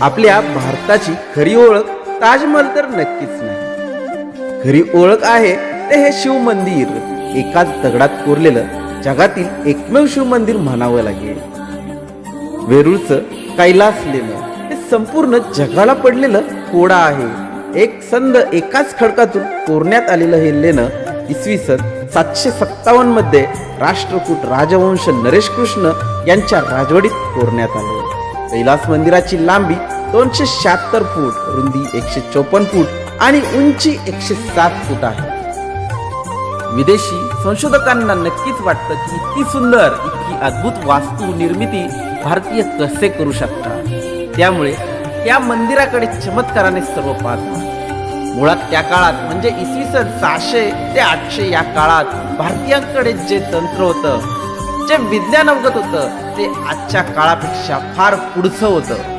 आपल्या भारताची खरी ओळख ताजमहल तर नक्कीच नाही. खरी ओळख आहे ते हे शिव मंदिर, एकाच दगडात कोरलेलं जगातील एकमेव शिव मंदिर म्हणावं लागेल. वेरूळचं कैलास लेणं हे संपूर्ण जगाला पडलेलं कोडा आहे. एक संद एकाच खडकातून कोरण्यात आलेलं हे लेणं इसवी सन 757 मध्ये राष्ट्रकूट राजवंश नरेश कृष्ण यांच्या राजवटीत कोरण्यात आले. कैलास मंदिराची लांबी 276 फूट, रुंदी 154 फूट आणि उंची 107 फूट आहे. विदेशी संशोधकांना नक्कीच वाटतं की इतकी सुंदर, इतकी अद्भुत वास्तू निर्मिती भारतीय कसे करू शकतात. त्यामुळे त्या मंदिराकडे चमत्काराने सर्व पाहतात. मुळात त्या काळात म्हणजे इसवी सन 600 ते 800 या काळात भारतीयांकडे जे तंत्र होतं, जे विज्ञान अवगत होतं, ते आजच्या काळापेक्षा फार पुढचं होतं.